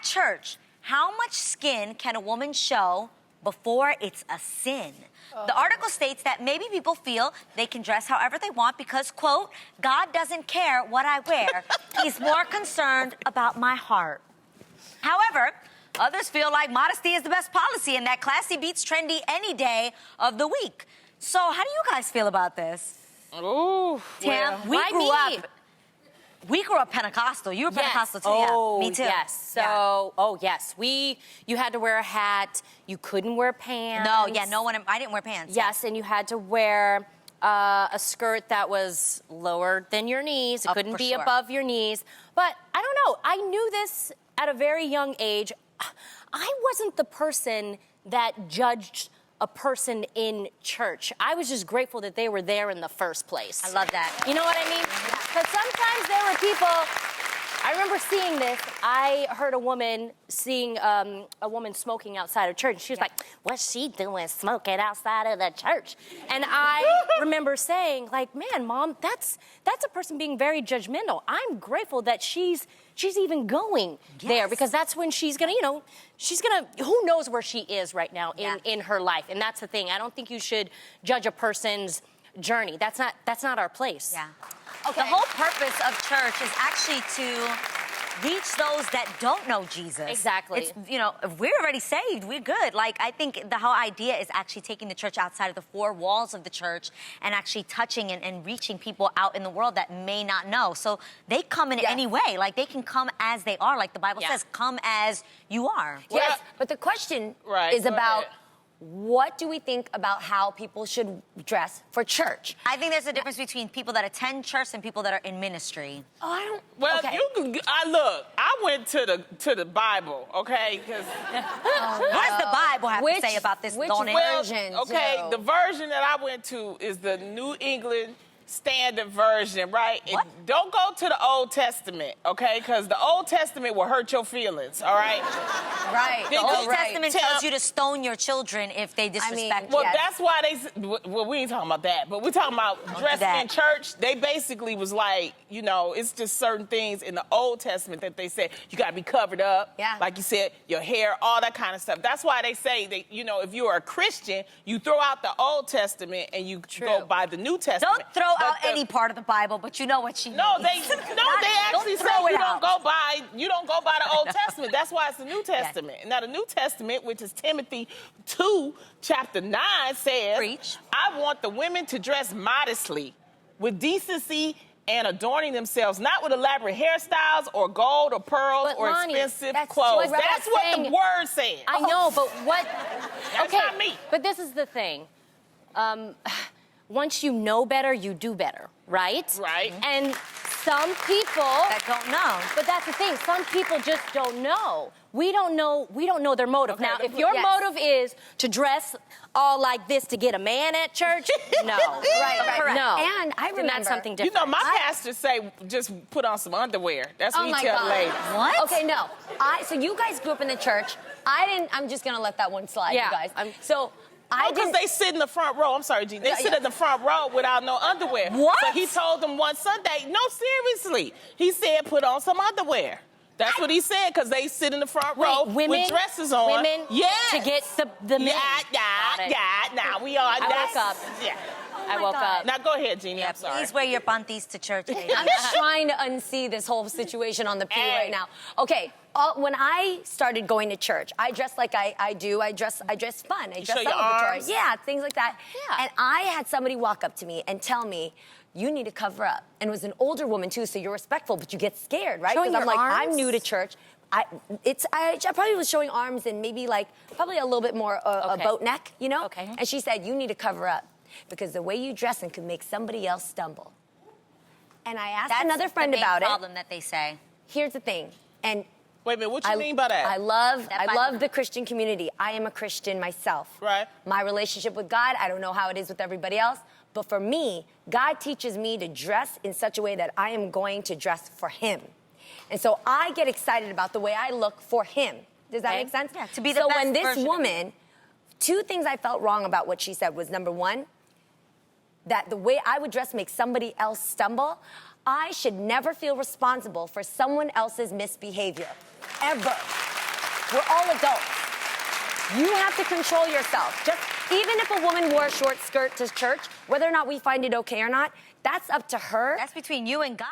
church, how much skin can a woman show before it's a sin? The article states that maybe people feel they can dress however they want because, quote, God doesn't care what I wear. He's more concerned about my heart. However, others feel like modesty is the best policy and that classy beats trendy any day of the week. So how do you guys feel about this? Ooh, Tam, well, we grew up Pentecostal. You were Pentecostal too, oh, yeah. Me too. Yes. So, oh yes, you had to wear a hat. You couldn't wear pants. No, yeah, no one. I didn't wear pants. Yes, and you had to wear a skirt that was lower than your knees. It couldn't be above your knees. But I don't know. I knew this at a very young age. I wasn't the person that judged a person in church. I was just grateful that they were there in the first place. I love that. You know what I mean? Because sometimes there were people, I remember seeing this. I heard a woman smoking outside of church. She was like, what's she doing smoking outside of the church? And I remember saying, like, man, Mom, that's a person being very judgmental. I'm grateful that she's even going there because that's when she's gonna, who knows where she is right now in her life. And that's the thing. I don't think you should judge a person's journey. That's not our place. Yeah. Okay. The whole purpose of church is actually to reach those that don't know Jesus. Exactly. It's, if we're already saved, we're good. Like, I think the whole idea is actually taking the church outside of the four walls of the church and actually touching and reaching people out in the world that may not know. So they come in any way. Like, they can come as they are. Like the Bible says, come as you are. Yes, but the question is about what do we think about how people should dress for church? I think there's a difference between people that attend church and people that are in ministry. Oh, I don't. Well, okay. I went to the Bible, okay? Because what does the Bible have to say about this? Which version? Okay, the version that I went to is the New England Standard Version, right? Don't go to the Old Testament, okay? Because the Old Testament will hurt your feelings, all right? Right. The Old Testament tells you to stone your children if they disrespect you. Well, that's why we ain't talking about that, but we're talking about dressing in church. They basically was like, it's just certain things in the Old Testament that they said you got to be covered up. Yeah. Like you said, your hair, all that kind of stuff. That's why they say that, if you are a Christian, you throw out the Old Testament and you go by the New Testament. Don't throw out any part of the Bible, but you know what she means. No, they actually say you don't go by the Old Testament. That's why it's the New Testament. Now the New Testament, which is Timothy 2, chapter 9, says, Preach. I want the women to dress modestly, with decency and adorning themselves, not with elaborate hairstyles or gold or pearls or expensive clothes. That's what the word says. I know, but what? That's not me. But this is the thing. Once you know better, you do better, right? Right. And some people that don't know. But that's the thing. Some people just don't know. We don't know their motive. Okay, now, if your motive is to dress all like this to get a man at church, no. Right. Correct. No. And I remember that's something different. My pastor say just put on some underwear. That's what he tell the ladies. What? Okay, no. So you guys grew up in the church. I'm just gonna let that one slide, you guys. Because they sit in the front row. I'm sorry, G. They sit in the front row without no underwear. What? So he told them one Sunday, no, seriously. He said put on some underwear. That's what he said, because they sit in the front row with dresses on. Women to get the men. Now we are. I woke up. Yeah. I woke up. Now go ahead, Jeannie. I'm sorry. Please wear your panties to church. I'm trying to unsee this whole situation on the pew right now. Okay, when I started going to church, I dressed like I do. I dress fun. I dress celebratory. Yeah, things like that. Yeah. And I had somebody walk up to me and tell me, you need to cover up. And it was an older woman too, so you're respectful, but you get scared, right? Because I'm like, I'm new to church. I probably was showing arms and maybe probably a little bit more a boat neck, Okay. And she said, you need to cover up because the way you dress and could make somebody else stumble. And I asked another friend about it. That's the problem that they say. Here's the thing, and wait a minute, what you mean by that? I love the Christian community. I am a Christian myself. Right. My relationship with God, I don't know how it is with everybody else, but for me, God teaches me to dress in such a way that I am going to dress for Him. And so I get excited about the way I look for Him. Does that make sense? Yeah, to be the best when this version woman, two things I felt wrong about what she said was, number one, that the way I would dress makes somebody else stumble. I should never feel responsible for someone else's misbehavior, ever. We're all adults. You have to control yourself. Just even if a woman wore a short skirt to church, whether or not we find it okay or not, that's up to her. That's between you and God.